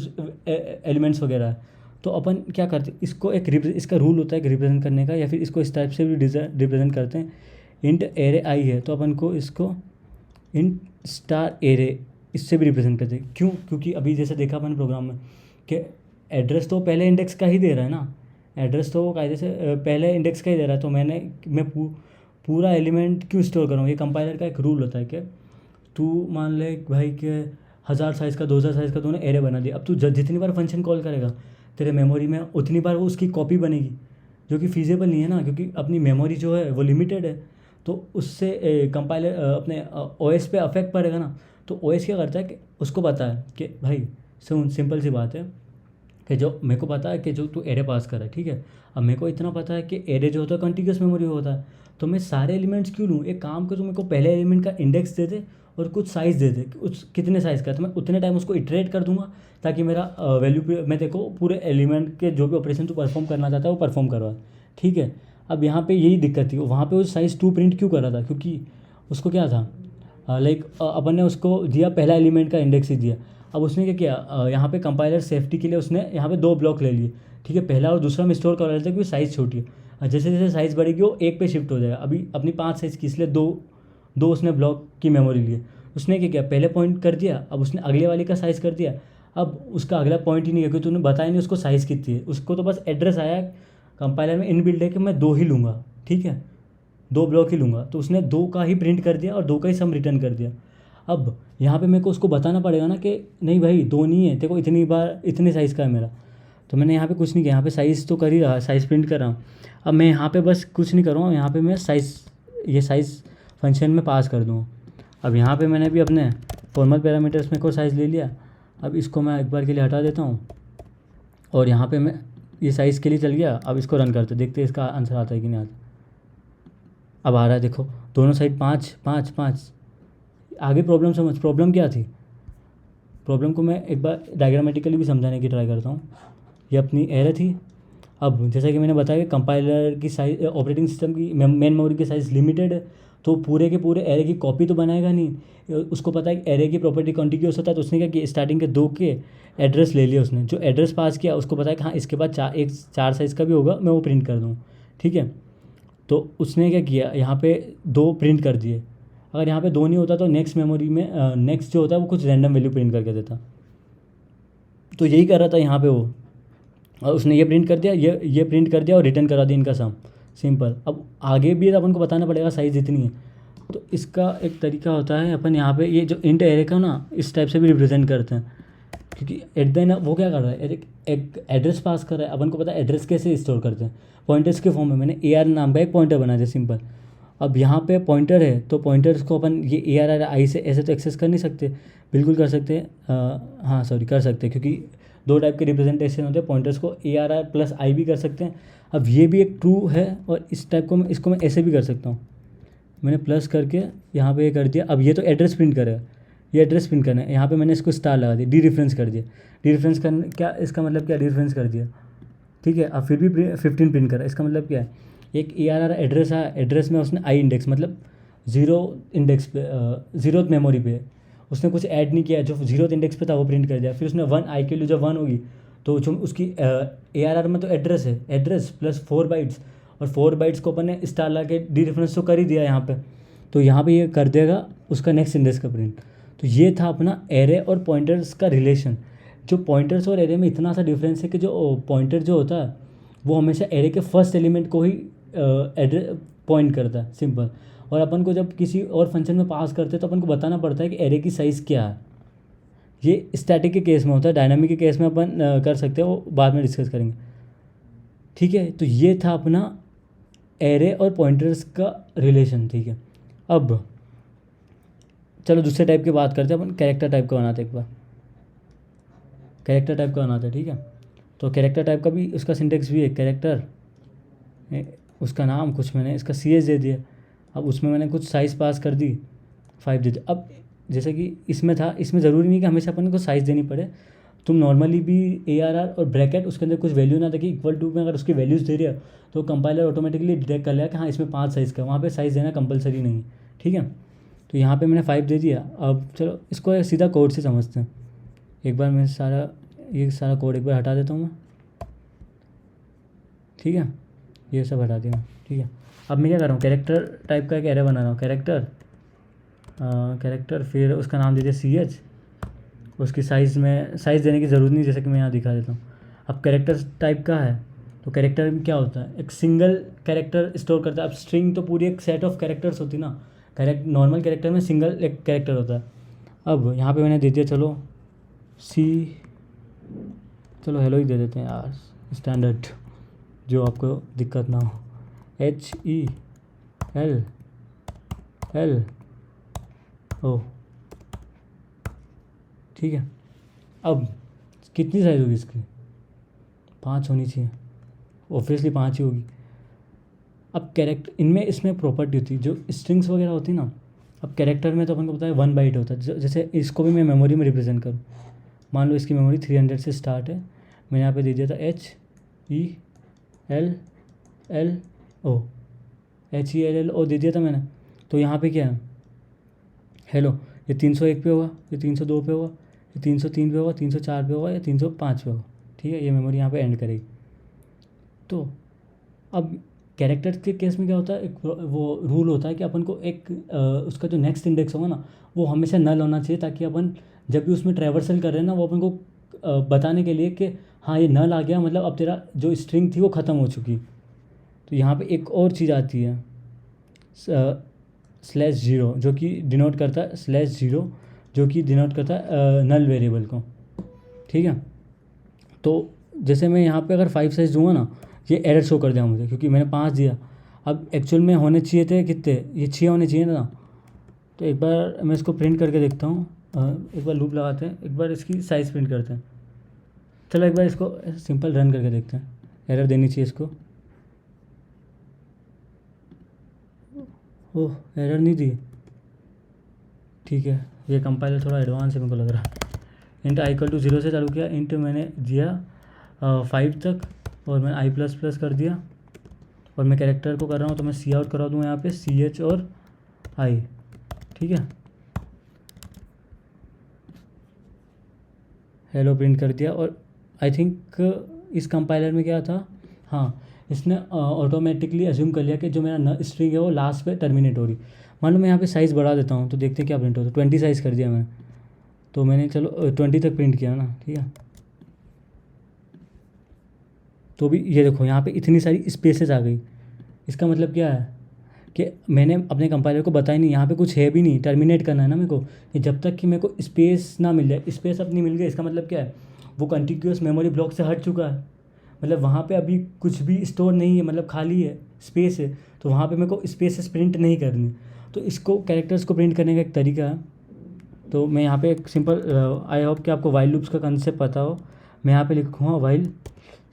एलिमेंट्स वगैरह है। तो अपन क्या करते हैं, इसको एक इसका रूल होता है एक रिप्रेजेंट करने का, या फिर इसको इस टाइप से भी रिप्रेजेंट करते हैं। इंट एरे आई है तो अपन को इसको इंट स्टार एरे इससे भी रिप्रेजेंट करते हैं। क्यों, क्योंकि अभी जैसे देखा अपन प्रोग्राम में कि एड्रेस तो पहले इंडेक्स का ही दे रहा है ना, एड्रेस तो वो कायदे से पहले इंडेक्स का ही दे रहा है। तो मैं पूरा एलिमेंट क्यों स्टोर करूँ। ये कंपाइलर का एक रूल होता है कि तू मान ले भाई कि 1000 साइज़ का 2000 साइज़ का तूने एरे बना दिया। अब तू जितनी बार फंक्शन कॉल करेगा तेरे मेमोरी में उतनी बार वो उसकी कॉपी बनेगी, जो कि फीजेबल नहीं है ना, क्योंकि अपनी मेमोरी जो है वो लिमिटेड है। तो उससे कंपाइलर अपने ओएस पे अफेक्ट पड़ेगा ना। तो ओएस क्या करता है कि उसको पता है कि भाई सुन, सिंपल सी बात है कि जो मेरे को पता है कि जो तू एरे पास कर रहा है, ठीक है। अब मेरे को इतना पता है कि एरे जो होता है कंटिन्यूस मेमोरी होता है, तो मैं सारे एलिमेंट्स क्यों लूँ। एक काम कर, तो मेरे को पहले एलिमेंट का इंडेक्स दे दे और कुछ साइज़ दे दे, उस कितने साइज़ का, तो मैं उतने टाइम उसको इटरेट कर दूंगा, ताकि मेरा वैल्यू मैं देखो पूरे एलिमेंट के जो भी ऑपरेशन तू परफॉर्म करना चाहता है वो परफॉर्म करवा, ठीक है। अब यहाँ पे यही दिक्कत थी, वहाँ पे वो साइज़ 2 प्रिंट क्यों कर रहा था, क्योंकि उसको क्या था, लाइक अपन ने उसको दिया पहला एलिमेंट का इंडेक्स ही दिया। अब उसने क्या किया, यहाँ पे कंपाइलर सेफ्टी के लिए उसने यहाँ पे 2 ब्लॉक ले लिए, ठीक है। पहला और दूसरा में स्टोर कर रहे थे क्योंकि साइज़ छोटी है। जैसे जैसे साइज़ बढ़ेगी वो 1 पे शिफ्ट हो जाएगा। अभी अपनी 5 साइज़ की, इसलिए दो उसने ब्लॉक की मेमोरी लिए। उसने क्या किया, पहले पॉइंट कर दिया, अब उसने अगले वाले का साइज़ कर दिया। अब उसका अगला पॉइंट ही नहीं है, क्योंकि तूने बताया नहीं उसको साइज़ कितनी है। उसको तो बस एड्रेस आया कंपाइलर में इनबिल्ट है कि मैं 2 ही लूँगा, ठीक है, 2 ब्लॉक ही लूँगा। तो उसने 2 का ही प्रिंट कर दिया और 2 का ही सम रिटर्न कर दिया। अब यहाँ पे मेरे को उसको बताना पड़ेगा ना कि नहीं भाई 2 नहीं है, तेरे को इतनी बार इतने साइज़ का है मेरा। तो मैंने यहाँ पे कुछ नहीं किया, यहाँ पे साइज़ तो कर ही रहा, साइज़ प्रिंट कर रहा हूँ। अब मैं यहाँ पे बस कुछ नहीं कर रहा हूँ, यहाँ पे मैं ये साइज़ फंक्शन में पास कर दूँ। अब यहाँ पे मैंने भी अपने फॉर्मल पैरामीटर्स में को साइज़ ले लिया। अब इसको मैं एक बार के लिए हटा देता हूँ, और यहाँ पे मैं ये साइज़ के लिए चल गया। अब इसको रन करते, देखते इसका आंसर आता है कि नहीं आता। अब आ रहा है, देखो दोनों साइड 5 5 5। आगे प्रॉब्लम समझ, प्रॉब्लम क्या थी। प्रॉब्लम को मैं एक बार डायग्रामेटिकली भी समझाने की ट्राई करता हूँ। ये अपनी एरे थी, अब जैसा कि मैंने बताया कि कंपाइलर की साइज, ऑपरेटिंग सिस्टम की मेन मेमोरी की साइज़ लिमिटेड है, तो पूरे के पूरे एरे की कॉपी तो बनाएगा नहीं। उसको पता है कि एरे की प्रॉपर्टी कॉन्टिग्यूअस होता है, तो उसने क्या किया, स्टार्टिंग के 2 के एड्रेस ले लिया उसने। जो एड्रेस पास किया उसको पता है कि हाँ इसके बाद एक 4 साइज़ का भी होगा, मैं वो प्रिंट कर दूँ। ठीक है, तो उसने क्या किया, यहाँ पे 2 प्रिंट कर दिए। अगर यहाँ पे 2 नहीं होता तो नेक्स्ट मेमोरी में नेक्स्ट जो होता है वो कुछ रैंडम वैल्यू प्रिंट करके देता। तो यही कर रहा था यहाँ पे वो, और उसने ये प्रिंट कर दिया, ये प्रिंट कर दिया और रिटर्न करा दिया इनका सम। सिंपल। अब आगे भी अपन को बताना पड़ेगा साइज़ इतनी है। तो इसका एक तरीका होता है, अपन यहाँ पे ये जो इंट एरे का ना इस टाइप से भी रिप्रेजेंट करते हैं, क्योंकि एट द एंड वो क्या कर रहा है, एक एड्रेस पास कर रहा है। अपन को पता है एड्रेस कैसे स्टोर करते हैं, पॉइंटर्स के फॉर्म में। मैंने ए आर नाम का एक पॉइंटर बना दिया, सिंपल। अब यहाँ पे पॉइंटर है तो पॉइंटर्स को अपन ये ए आर आई से ऐसे तो एक्सेस कर नहीं सकते। बिल्कुल कर सकते हैं, हाँ सॉरी कर सकते हैं, क्योंकि 2 टाइप के रिप्रेजेंटेशन होते हैं पॉइंटर्स को, ए आर प्लस आई भी कर सकते हैं। अब ये भी एक ट्रू है, और इस टाइप को इसको मैं ऐसे भी कर सकता हूँ। मैंने प्लस करके यहाँ पे ये कर दिया। अब ये तो एड्रेस प्रिंट करेगा, ये एड्रेस प्रिंट करना है। यहाँ पे मैंने इसको स्टार लगा दिया, डी रेफरेंस कर दिया। डी रेफरेंस करने क्या, इसका मतलब क्या, डी रेफरेंस कर दिया। ठीक है, अब फिर भी 15 प्रिंट करा, इसका मतलब क्या है, एक ए आर एड्रेस है, एड्रेस में उसने आई इंडेक्स मतलब 0 इंडेक्स पे, 0th मेमोरी पे उसने कुछ ऐड नहीं किया, जो 0th इंडेक्स पे था वो प्रिंट कर दिया। फिर उसने 1 आई के लिए जब 1 होगी तो जो उसकी ए आर आर में तो एड्रेस है, एड्रेस प्लस 4 बाइट्स, और 4 बाइट्स को अपन ने स्टार ला के डी रेफरेंस तो कर ही दिया यहाँ पे। तो यहाँ पे ये कर देगा उसका नेक्स्ट इंडेक्स का प्रिंट। तो ये था अपना एरे और पॉइंटर्स का रिलेशन। जो पॉइंटर्स और एरे में इतना सा डिफरेंस है कि जो पॉइंटर जो होता है वो हमेशा एरे के फर्स्ट एलिमेंट को ही एड्रेस पॉइंट करता है, सिंपल। और अपन को जब किसी और फंक्शन में पास करते हैं तो अपन को बताना पड़ता है कि एरे की साइज़ क्या है। ये स्टैटिक के केस में होता है, डायनामिक के केस में अपन कर सकते हैं, वो बाद में डिस्कस करेंगे। ठीक है, तो ये था अपना एरे और पॉइंटर्स का रिलेशन। ठीक है, अब चलो दूसरे टाइप की बात करते हैं, अपन कैरेक्टर टाइप का बनाते हैं एक बार। कैरेक्टर टाइप का बनाते हैं, ठीक है। तो कैरेक्टर टाइप का भी उसका सिंटेक्स भी है, कैरेक्टर उसका नाम कुछ मैंने इसका सी एस दे दिया। अब उसमें मैंने कुछ साइज़ पास कर दी, 5 दे दिया। अब जैसे कि इसमें था, इसमें ज़रूरी नहीं कि हमेशा अपन को साइज़ देनी पड़े। तुम नॉर्मली भी ए आर आर और ब्रैकेट उसके अंदर कुछ वैल्यू ना देखिए, इक्वल टू में अगर उसकी वैल्यूज़ दे रही है तो कंपाइलर ऑटोमेटिकली डिटेक्ट कर लिया कि हाँ इसमें 5 साइज़ का, वहाँ पे साइज़ देना कंपलसरी नहीं है। ठीक है, तो यहाँ पे मैंने 5 दे दिया। अब चलो इसको सीधा कोड से समझते हैं। एक बार मैं ये सारा कोड एक बार हटा देता हूँ मैं। ठीक है, ये सब हटा दिया। ठीक है, अब मैं क्या कर रहा हूँ, कैरेक्टर टाइप का एक एरे बना रहा हूँ। कैरेक्टर फिर उसका नाम दे दिया सी एच। उसकी साइज़ में साइज़ देने की ज़रूरत नहीं, जैसे कि मैं यहाँ दिखा देता हूँ। अब कैरेक्टर टाइप का है तो कैरेक्टर में क्या होता है, एक सिंगल कैरेक्टर स्टोर करता है। अब स्ट्रिंग तो पूरी एक सेट ऑफ कैरेक्टर्स होती ना, नॉर्मल कैरेक्टर में सिंगल एक कैरेक्टर होता है। अब यहाँ पे मैंने दे दिया, चलो चलो हेलो ही दे देते हैं यार, स्टैंडर्ड, जो आपको दिक्कत ना हो। HELL ठीक है। अब कितनी साइज़ होगी इसकी, 5 होनी चाहिए, ऑब्वियसली 5 ही होगी। अब कैरेक्टर इसमें प्रॉपर्टी होती है जो स्ट्रिंग्स वगैरह होती है ना। अब कैरेक्टर में तो अपन को पता है 1 बाइट होता है। जैसे इसको भी मैं मेमोरी में रिप्रेजेंट करूँ, मान लो इसकी मेमोरी 300 से स्टार्ट है, मैंने यहाँ पे दे दिया था HELL दे दिया था मैंने। तो यहाँ पे क्या है, हेलो, ये 301 पे होगा, ये 302 पे होगा, ये 303 पे होगा, 304 पे होगा, या 305 पे होगा। ठीक है, ये मेमोरी यहाँ पे एंड करेगी। तो अब कैरेक्टर के केस में क्या होता है, एक वो रूल होता है कि अपन को एक उसका जो नेक्स्ट इंडेक्स होगा ना वो हमेशा नल होना चाहिए, ताकि अपन जब भी उसमें ट्रैवर्सल कर रहे हैं ना वो अपन को बताने के लिए कि हाँ ये नल आ गया, मतलब अब तेरा जो स्ट्रिंग थी वो ख़त्म हो चुकी। तो यहाँ पे एक और चीज़ आती है, /0, जो कि डिनोट करता है /0, जो कि डिनोट करता है नल वेरिएबल को। ठीक है, तो जैसे मैं यहाँ पे अगर 5 साइज़ दूँगा ना, ये एरर शो कर देगा मुझे, क्योंकि मैंने 5 दिया। अब एक्चुअल में होने चाहिए थे कितने, ये 6 होने चाहिए ना। तो एक बार मैं इसको प्रिंट करके देखता हूँ, एक बार लूप लगाते हैं, एक बार इसकी साइज़ प्रिंट करते हैं। चलो एक बार इसको सिंपल रन करके देखते हैं, एरर देनी चाहिए इसको। ओह, एरर नहीं दी। ठीक है, ये कंपाइलर थोड़ा एडवांस है मेरे को लग रहा है। इंट i = 0 से चालू किया, इंट मैंने दिया 5 तक, और मैं आई प्लस प्लस कर दिया, और मैं कैरेक्टर को कर रहा हूँ तो मैं सी आउट करा दूँ यहाँ पे सी एच और आई, ठीक है। हेलो प्रिंट कर दिया। और आई थिंक इस कंपाइलर में क्या था, हाँ, इसने ऑटोमेटिकली अज्यूम कर लिया कि जो मेरा स्ट्रिंग है वो लास्ट पे टर्मिनेट हो रही। मान लो मैं यहाँ पे साइज़ बढ़ा देता हूँ तो देखते हैं क्या प्रिंट होता है। 20 साइज़ कर दिया मैंने, तो मैंने चलो 20 तक प्रिंट किया ना, ठीक है। तो भी ये देखो यहाँ पे इतनी सारी स्पेसेस आ गई। इसका मतलब क्या है कि मैंने अपने कंपाइलर को बताया नहीं, यहाँ पे कुछ है भी नहीं, टर्मिनेट करना है ना मेरे को, कि जब तक कि मेरे को स्पेस ना मिल जाए। स्पेस अपनी मिल गई, इसका मतलब क्या है, वो कंटिन्यूअस मेमोरी ब्लॉक से हट चुका है, मतलब वहाँ पे अभी कुछ भी स्टोर नहीं है, मतलब खाली है, स्पेस है। तो वहाँ पे मेरे को स्पेसेस प्रिंट नहीं करनी। तो इसको कैरेक्टर्स को प्रिंट करने का एक तरीका है। तो मैं यहाँ पे एक सिंपल, आई होप कि आपको वाइल लूप्स का कंसेप्ट पता हो। मैं यहाँ पे लिखूँगा while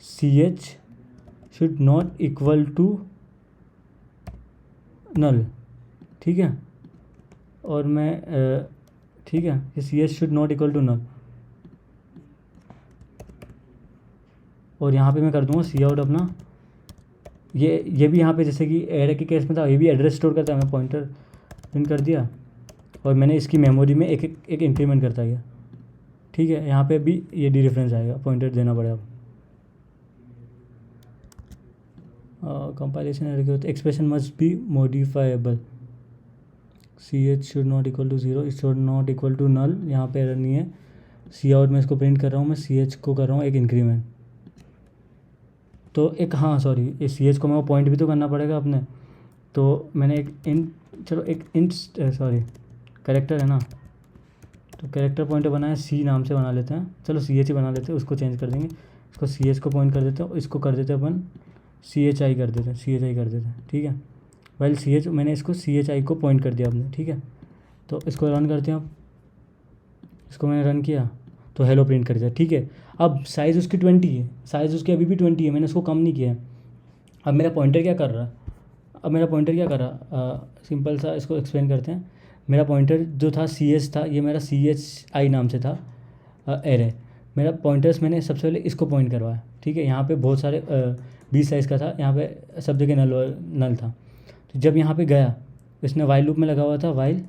C H should not equal to null, ठीक है। और मैं ठीक है, C H should not equal to null, और यहाँ पे मैं कर दूँगा सी आउट अपना। ये भी यहाँ पे जैसे कि एरे के केस में था, ये भी एड्रेस स्टोर करता है। मैं पॉइंटर प्रिंट कर दिया और मैंने इसकी मेमोरी में एक इंक्रीमेंट करता गया, ठीक है। यहाँ पे भी ये डी रेफरेंस आएगा, पॉइंटर देना पड़ेगा। कंपाइलेशन एरर क्या होता है, expression must be modifiable, C H should not equal to 0, it should not equal to null, यहाँ पे एरर नहीं है। सी आउट में इसको प्रिंट कर रहा हूँ, मैं सी एच को कर रहा हूँ एक इंक्रीमेंट। तो एक, हाँ सॉरी, इस सी एच को मेरे को पॉइंट भी तो करना पड़ेगा अपने। तो मैंने एक इन, चलो एक इंट, सॉरी कैरेक्टर है ना, तो कैरेक्टर पॉइंटर बनाया, सी नाम से बना लेते हैं, चलो सी एच ही बना लेते हैं, उसको चेंज कर देंगे। इसको सी एच को पॉइंट कर देते हैं, इसको कर देते हैं अपन सी एच आई कर देते हैं, सी एच आई कर देते हैं, ठीक है। वाइल सी एच, मैंने इसको सी एच आई को पॉइंट कर दिया आपने, ठीक है। तो इसको रन करते हैं आप, इसको मैंने रन किया तो हेलो प्रिंट कर दिया, ठीक है। अब साइज़ उसकी 20 है, साइज़ उसकी अभी भी 20 है, मैंने उसको कम नहीं किया है। अब मेरा पॉइंटर क्या कर रहा है, अब मेरा पॉइंटर क्या कर रहा, सिंपल सा इसको एक्सप्लेन करते हैं। मेरा पॉइंटर जो था सी एच था, ये मेरा सी एच आई नाम से था एरे। मेरा पॉइंटर्स मैंने सबसे पहले इसको पॉइंट करवाया, ठीक है। यहाँ पे बहुत सारे 20 साइज़ का था, यहाँ पे सब जगह नल था। तो जब यहाँ पे गया, इसने वाइल लूप में लगा हुआ था वाइल,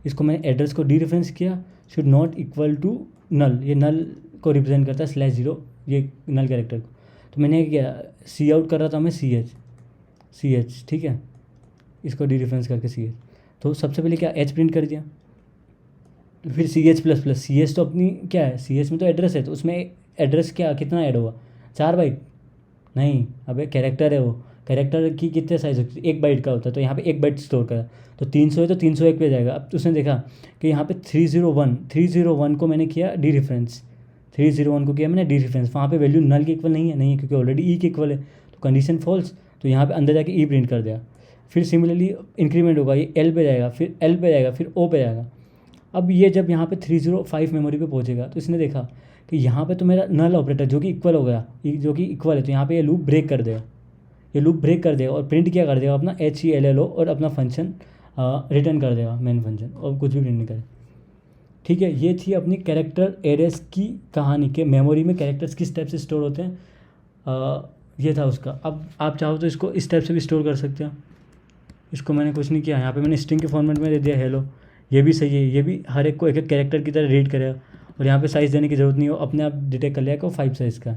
इसको मैंने एड्रेस को डी रेफरेंस किया, should not equal to null, ये नल को रिप्रेजेंट करता है /0, ये नल कैरेक्टर को। तो मैंने क्या सी आउट कर रहा था मैं सी एच, ठीक है, इसको डी रेफरेंस करके सी एच। तो सबसे पहले क्या एच प्रिंट कर दिया, फिर C H plus plus, C H तो अपनी क्या है, सी एच में तो एड्रेस है, तो उसमें एड्रेस क्या कितना ऐड हुआ, 4 बाइट नहीं, अबे कैरेक्टर है वो, कैरेक्टर की कितने साइज होती है, 1 बाइट का होता है, तो यहाँ पे 1 बाइट स्टोर करा। तो 300 है तो 301 पे जाएगा। अब उसने देखा कि यहाँ पे 301 को मैंने किया डी रेफरेंस, 301 को किया मैंने डी रेफरेंस, वहाँ पे वैल्यू नल के इक्वल नहीं है क्योंकि ऑलरेडी ई के इक्वल है, तो कंडीशन फॉल्स। तो यहाँ पे अंदर जाके ई प्रिंट कर दिया। फिर सिमिलरली इंक्रीमेंट होगा, ये एल पे जाएगा, फिर एल पे जाएगा, फिर ओ पे जाएगा। अब ये जब यहाँ पे 305 मेमोरी पे पहुँचेगा तो इसने देखा कि यहाँ पे तो मेरा नल ऑपरेटर जो कि इक्वल हो गया, जो कि इक्वल है, तो यहाँ पे ये लूप ब्रेक कर देगा, ये लूप ब्रेक कर देगा और प्रिंट क्या कर देगा अपना HELLO और अपना फंक्शन रिटर्न कर देगा, मेन फंक्शन, और कुछ भी प्रिंट नहीं करे, ठीक है। ये थी अपनी कैरेक्टर एरेस की कहानी के मेमोरी में कैरेक्टर्स किस टाइप से स्टोर होते हैं, ये था उसका। अब आप चाहो तो इसको इस टाइप से भी स्टोर कर सकते हो। इसको मैंने कुछ नहीं किया, यहाँ पे मैंने स्ट्रिंग के फॉर्मेट में दे दिया हेलो, ये भी सही है, ये भी हर एक को एक एक कैरेक्टर की तरह रीड करेगा, और यहाँ पे साइज़ देने की ज़रूरत नहीं हो, अपने आप डिटेक्ट कर लिया कि वो 5 साइज़ का।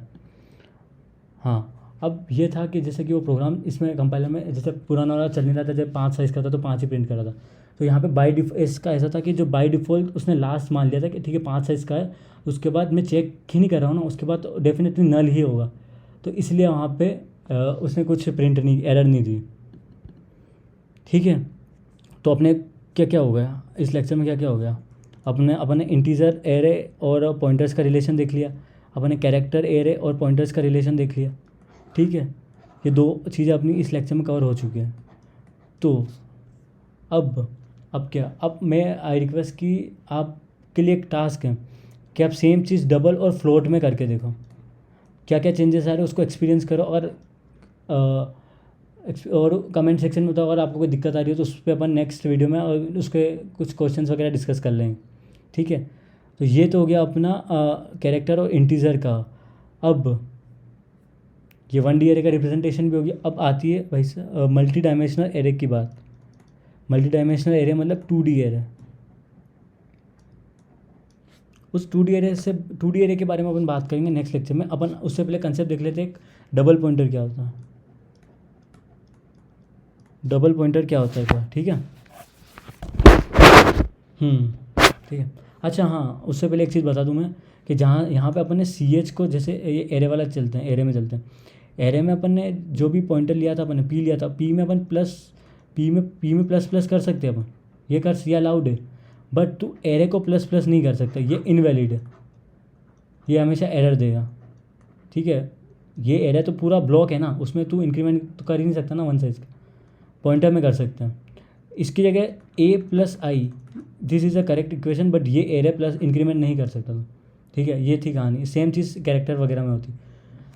हाँ, अब ये था कि जैसे कि वो प्रोग्राम इसमें कंपाइलर में जैसे पुराना वाला चल नहीं रहा था, जब 5 साइज़ का था तो 5 ही प्रिंट कर रहा था। तो यहाँ पे इसका ऐसा था कि जो बाई डिफ़ॉल्ट उसने लास्ट मान लिया था कि ठीक है 5 साइज़ का है, उसके बाद मैं चेक ही नहीं कर रहा हूँ ना, उसके बाद तो डेफिनेटली नल ही होगा। तो इसलिए वहाँ पे उसने कुछ प्रिंट नहीं, एरर नहीं दी, ठीक है। तो अपने क्या क्या हो गया इस लेक्चर में, क्या क्या हो गया, अपने इंटीजर एरे और पॉइंटर्स का रिलेशन देख लिया, अपने कैरेक्टर एरे और पॉइंटर्स का रिलेशन देख लिया, ठीक है। ये 2 चीज़ें अपनी इस लेक्चर में कवर हो चुकी हैं। तो अब क्या, अब मैं आई रिक्वेस्ट कि आपके लिए एक टास्क है कि आप सेम चीज़ डबल और फ्लोट में करके देखो, क्या क्या चेंजेस आ रहे हैं उसको एक्सपीरियंस करो, और कमेंट सेक्शन में बताओ अगर आपको कोई दिक्कत आ रही हो, तो उस पर अपन नेक्स्ट वीडियो में और उसके कुछ क्वेश्चंस वगैरह डिस्कस कर लेंगे, ठीक है। तो ये तो हो गया अपना कैरेक्टर और इंटीजर का। अब ये 1D एरे का रिप्रेजेंटेशन भी हो गया। अब आती है भाई मल्टी डायमेंशनल एरे की बात। मल्टी डायमेंशनल एरे मतलब 2D एरे। उस 2D एरे से 2D एरे के बारे में अपन बात करेंगे नेक्स्ट लेक्चर में। अपन उससे पहले कंसेप्ट देख लेते हैं, एक डबल पॉइंटर क्या होता है। डबल पॉइंटर क्या होता है क्या, ठीक है। ठीक है। अच्छा हाँ, उससे पहले एक चीज़ बता दूं मैं कि जहाँ यहाँ पे अपन ने CH को, जैसे ये एरे वाला चलते हैं, एरे में चलते हैं। एरे में अपन ने जो भी पॉइंटर लिया था, अपन ने P लिया था, P में अपन प्लस, P में प्लस प्लस कर सकते हैं अपन, ये कर, ये अलाउड है। बट तू एरे को प्लस प्लस नहीं कर सकता, ये इनवैलिड है, ये हमेशा एरर देगा, ठीक है। ये एरे तो पूरा ब्लॉक है ना, उसमें तू इंक्रीमेंट तो कर ही नहीं सकता ना वन साइज का, पॉइंटर में कर सकते हैं। इसकी जगह A+I, this is a correct equation, but ये एरे प्लस इंक्रीमेंट नहीं कर सकता तो, ठीक है। ये थी कहानी, सेम चीज़ कैरेक्टर वगैरह में होती।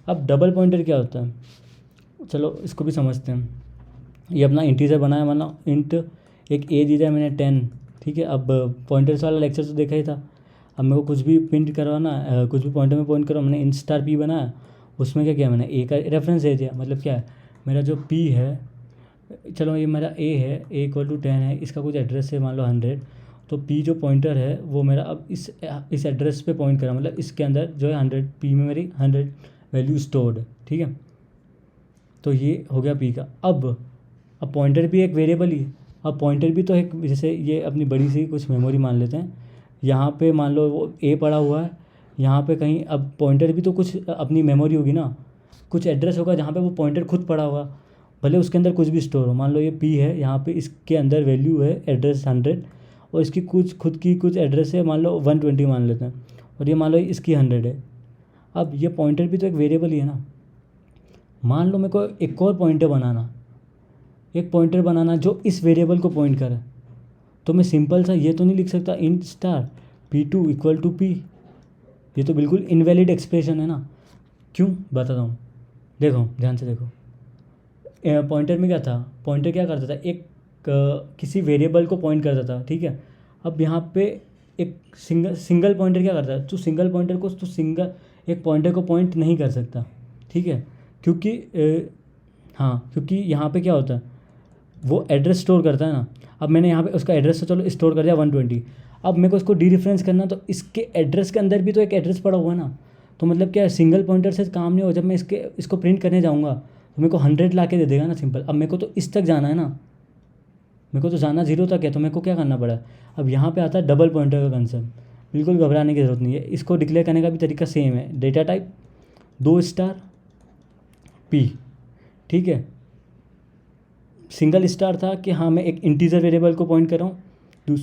अब डबल पॉइंटर क्या होता है, चलो इसको भी समझते हैं। ये अपना इंटीजर बनाया, माना इंट एक ए दी जाए मैंने 10, ठीक है। अब पॉइंटर्स वाला लेक्चर तो देखा ही था। अब मेरे को कुछ भी प्रिंट करवाना, कुछ भी पॉइंटर में पॉइंट करो, मैंने इंट स्टार पी बनाया। उसमें क्या किया मैंने, ए का रेफरेंस दे दिया। मतलब क्या है, मेरा जो पी है, चलो ये मेरा ए है, ए इक्वल टू 10 है, इसका कुछ एड्रेस है मान लो 100, तो पी जो पॉइंटर है वो मेरा अब इस एड्रेस पे पॉइंट करा, मतलब इसके अंदर जो है 100, पी में मेरी 100 वैल्यू स्टोर्ड है, ठीक है। तो ये हो गया पी का। अब पॉइंटर भी एक वेरिएबल ही है। अब पॉइंटर भी तो एक, जैसे ये अपनी बड़ी सी कुछ मेमोरी मान लेते हैं, यहाँ पे मान लो वो ए पड़ा हुआ है, यहाँ पे कहीं, अब पॉइंटर भी तो कुछ अपनी मेमोरी होगी ना, कुछ एड्रेस होगा जहाँ पे वो पॉइंटर खुद पड़ा होगा, भले उसके अंदर कुछ भी स्टोर हो। मान लो ये पी है, यहाँ पे इसके अंदर वैल्यू है एड्रेस 100, और इसकी कुछ खुद की कुछ एड्रेस है मान लो 120 मान लेते हैं, और ये मान लो इसकी 100 है। अब ये पॉइंटर भी तो एक वेरिएबल ही है ना। मान लो मेरे को एक और पॉइंटर बनाना, एक पॉइंटर बनाना जो इस वेरिएबल को पॉइंट करे, तो मैं सिंपल सा ये तो नहीं लिख सकता int star P2 equal to P. ये तो बिल्कुल इनवैलिड एक्सप्रेशन है ना। क्यों, बताता हूँ, देखो ध्यान से देखो। पॉइंटर में क्या था, पॉइंटर क्या करता था, एक किसी वेरिएबल को पॉइंट करता था, ठीक है। अब यहाँ पे एक सिंगल पॉइंटर क्या करता है, तो सिंगल पॉइंटर को तो सिंगल एक पॉइंटर को पॉइंट नहीं कर सकता, ठीक है। क्योंकि हाँ, क्योंकि यहाँ पे क्या होता है, वो एड्रेस स्टोर करता है ना। अब मैंने यहाँ पे उसका एड्रेस तो चलो स्टोर कर दिया 120, अब मेरे को इसको डी रेफरेंस करना, तो इसके एड्रेस के अंदर भी तो एक एड्रेस पड़ा हुआ है ना। तो मतलब क्या है, सिंगल पॉइंटर से काम नहीं हो, जब मैं इसको प्रिंट करने जाऊँगा तो मेरे को 100 ला के दे देगा ना, सिंपल। अब मेरे को तो इस तक जाना है ना, मेरे को तो जाना 0 तक है, तो मेरे को क्या करना पड़ा। अब यहाँ पे आता है डबल पॉइंटर का कंसेप्ट। बिल्कुल घबराने की ज़रूरत नहीं है, इसको डिक्लेयर करने का भी तरीका सेम है। डेटा टाइप 2 स्टार पी, ठीक है। सिंगल स्टार था कि हाँ मैं एक इंटीजर वेरिएबल को पॉइंट कर रहा हूँ,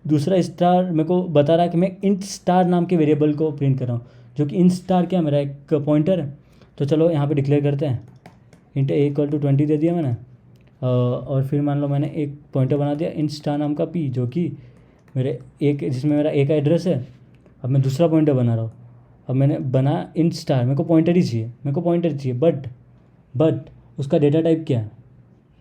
दूसरा स्टार मेरे को बता रहा है कि मैं इंट स्टार नाम के वेरिएबल को प्रिंट कर रहा हूँ, जो कि इंट स्टार क्या मेरा एक पॉइंटर है। तो चलो यहाँ पे डिक्लेयर करते हैं, इंट ए इक्वल टू 20 दे दिया मैंने, और फिर मान लो मैंने एक पॉइंटर बना दिया इंट स्टार नाम का पी, जो कि मेरे एक, जिसमें मेरा ए का एड्रेस है। अब मैं दूसरा पॉइंटर बना रहा हूँ, अब मैंने बना इंट स्टार, मेरे को पॉइंटर ही चाहिए, मेरे को पॉइंटर चाहिए, बट उसका डेटा टाइप क्या है,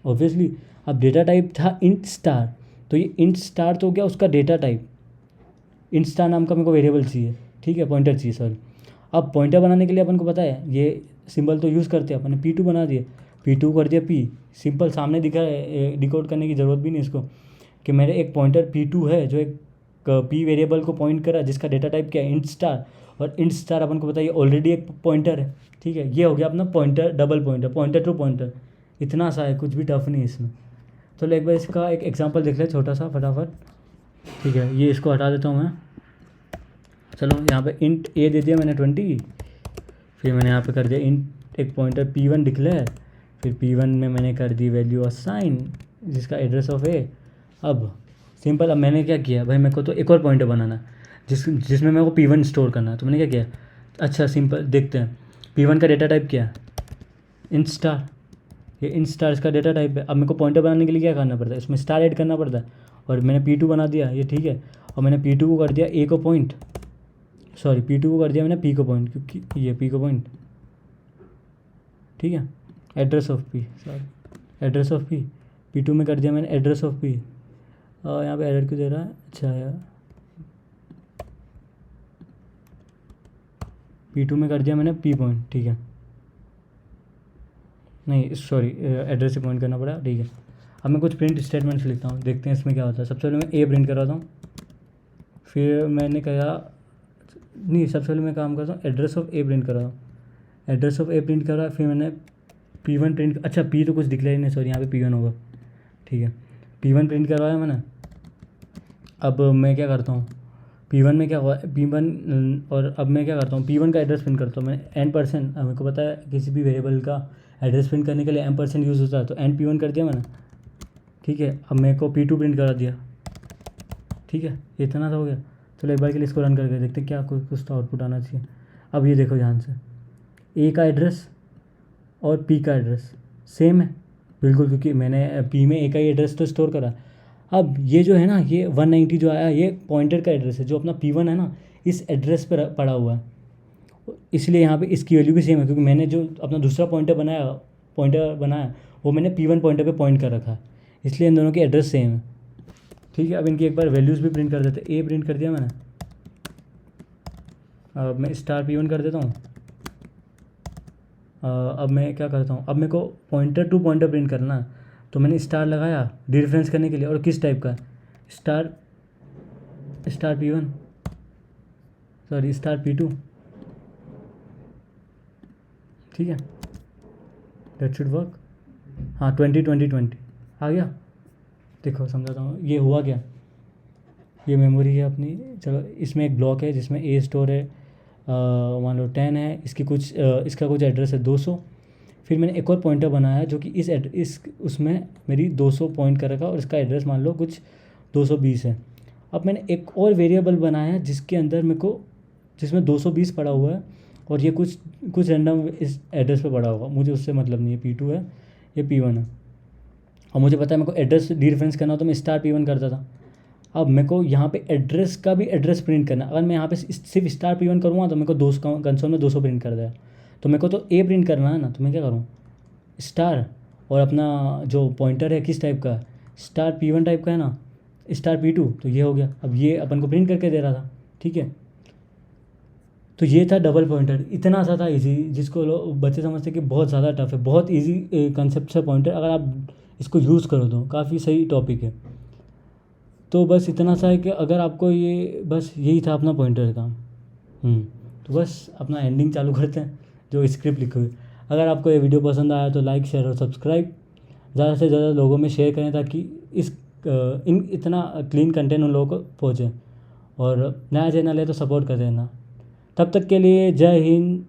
ऑब्वियसली। अब डेटा टाइप था इंट स्टार, तो ये इंट स्टार तो हो गया उसका डेटा टाइप। इंट स्टार नाम का मेरे को वेरिएबल चाहिए, ठीक है, पॉइंटर चाहिए, सॉरी। अब पॉइंटर बनाने के लिए अपन को पता है ये सिंबल तो यूज़ करते हैं, अपन ने P2 बना दिया, P2 कर दिया P, सिंपल सामने दिखा है, डिकोड करने की ज़रूरत भी नहीं इसको, कि मेरे एक पॉइंटर P2 है जो एक P वेरिएबल को पॉइंट करा, जिसका डेटा टाइप क्या है, इंट स्टार। और इंट स्टार अपन को पता है ये ऑलरेडी एक पॉइंटर है, ठीक है। ये हो गया अपना pointer, double pointer, pointer to pointer. इतना सा है, कुछ भी टफ नहीं है इसमें। चलो एक बार इसका एक एग्जांपल देख ले छोटा सा फटाफट, ठीक है। ये इसको हटा देता हूँ मैं। चलो यहाँ पे इंट ए दे दिया मैंने 20, फिर मैंने यहाँ पे कर दिया इंट एक पॉइंटर P1 डिक्लेयर, फिर P1 में मैंने कर दी वैल्यू असाइन, जिसका एड्रेस ऑफ ए। अब सिंपल, अब मैंने क्या किया भाई, मेरे को तो एक और पॉइंटर बनाना है जिसमें मेरे को P1 स्टोर करना है। तो मैंने क्या किया, अच्छा सिंपल देखते हैं, P1 का डेटा टाइप क्या है, इंट स्टार। ये इंट स्टार इसका डेटा टाइप है। अब मेरे को पॉइंटर बनाने के लिए क्या करना पड़ता है, इसमें स्टार ऐड करना पड़ता है, और मैंने P2 बना दिया, ये ठीक है। और मैंने P2 को कर दिया ए को पॉइंट, सॉरी P2 को कर दिया मैंने P को पॉइंट, क्योंकि ये P को पॉइंट, ठीक है। Address of P, sorry address of P, P2 में कर दिया मैंने एड्रेस ऑफ P। यहाँ पे एरर क्यों दे रहा है, अच्छा यार, P2 में कर दिया मैंने P पॉइंट, ठीक है। नहीं सॉरी, एड्रेस से पॉइंट करना पड़ा, ठीक है। अब मैं कुछ प्रिंट स्टेटमेंट्स लिखता हूँ, देखते हैं इसमें क्या होता है। सबसे पहले मैं ए प्रिंट कराता हूँ, फिर मैंने कहा नहीं, सबसे पहले मैं काम करता हूँ एड्रेस ऑफ ए प्रिंट कराता हूँ, एड्रेस ऑफ ए प्रिंट करा, फिर मैंने P1 प्रिंट, अच्छा P तो कुछ डिक्लेयर नहीं, सॉरी यहाँ पे P1 होगा, ठीक है। P1 प्रिंट करवाया मैंने। अब मैं क्या करता हूँ, P1 में क्या हुआ, P1 और अब मैं क्या करता हूँ, P1 का एड्रेस प्रिंट करता हूँ मैं n%। मेरे को पता है किसी भी वेरिएबल का एड्रेस प्रिंट करने के लिए m% यूज़ होता है, तो n P1 कर दिया मैंने, ठीक है। अब मेरे को P2 प्रिंट करा दिया, ठीक है। इतना सा हो गया। चलो एक बार के लिए इसको रन करके देखते क्या कुछ तो आउटपुट आना चाहिए। अब ये देखो ध्यान से, ए का एड्रेस और पी का एड्रेस सेम है बिल्कुल, क्योंकि मैंने पी में ए का ही एड्रेस तो स्टोर करा। अब ये जो है ना, ये 190 जो आया, ये पॉइंटर का एड्रेस है, जो अपना P1 है ना, इस एड्रेस पर पड़ा हुआ है, इसलिए यहाँ पे इसकी वैल्यू भी सेम है, क्योंकि मैंने जो अपना दूसरा पॉइंटर बनाया वो मैंने P1 पॉइंटर पे पॉइंट कर रखा है, इसलिए इन दोनों की एड्रेस सेम है, ठीक है। अब इनकी एक बार वैल्यूज़ भी प्रिंट कर देते। ए प्रिंट कर दिया मैंने, अब मैं स्टार P1 कर देता हूँ। अब मैं क्या करता हूँ, अब मेरे को पॉइंटर टू पॉइंटर प्रिंट करना है, तो मैंने स्टार लगाया डिफरेंस करने के लिए, और किस टाइप का, star P1, sorry star P2, ठीक है। That should work. हाँ 20 आ गया। देखो समझाता हूँ ये हुआ क्या, ये मेमोरी है अपनी। चलो इसमें एक ब्लॉक है जिसमें ए स्टोर है, मान लो 10 है, इसका कुछ एड्रेस है 200। फिर मैंने एक और पॉइंटर बनाया जो कि इस उसमें मेरी 200 पॉइंट कर रखा, और इसका एड्रेस मान लो कुछ 220 है। अब मैंने एक और वेरिएबल बनाया जिसके अंदर मेरे को, जिसमें 220 पड़ा हुआ है, और ये कुछ रैंडम इस एड्रेस पे पड़ा होगा, मुझे उससे मतलब नहीं है, P2 है, ये P1 है। और मुझे पता है मेरे को एड्रेस डीरेफरेंस करना हो तो मैं स्टार P1 करता था। अब मेरे को यहाँ पे एड्रेस का भी एड्रेस प्रिंट करना, अगर मैं यहाँ पे सिर्फ स्टार P1 करूँगा तो मेरे को 200 कंसोल में 200 प्रिंट कर देगा, तो मेरे को तो ए प्रिंट करना है ना, तो मैं क्या करूँ, स्टार, और अपना जो पॉइंटर है किस टाइप का है, स्टार P1 टाइप का है ना, स्टार P2, तो ये हो गया। अब ये अपन को प्रिंट करके दे रहा था, ठीक है। तो ये था डबल पॉइंटर, इतना सा था इजी, जिसको लोग बच्चे समझते कि बहुत ज़्यादा टफ है, बहुत इजी कंसेप्ट है पॉइंटर, अगर आप इसको यूज़ करो तो काफ़ी सही टॉपिक है। तो बस इतना सा है कि अगर आपको ये, बस यही था अपना पॉइंटर का। तो बस अपना एंडिंग चालू करते हैं, जो स्क्रिप्ट लिखी हुई। अगर आपको ये वीडियो पसंद आया तो लाइक शेयर और सब्सक्राइब ज़्यादा से ज़्यादा लोगों में शेयर करें, ताकि इतना क्लीन कंटेंट उन लोगों को पहुँचे। और नया चैनल है तो सपोर्ट कर देना। तब तक के लिए जय हिंद,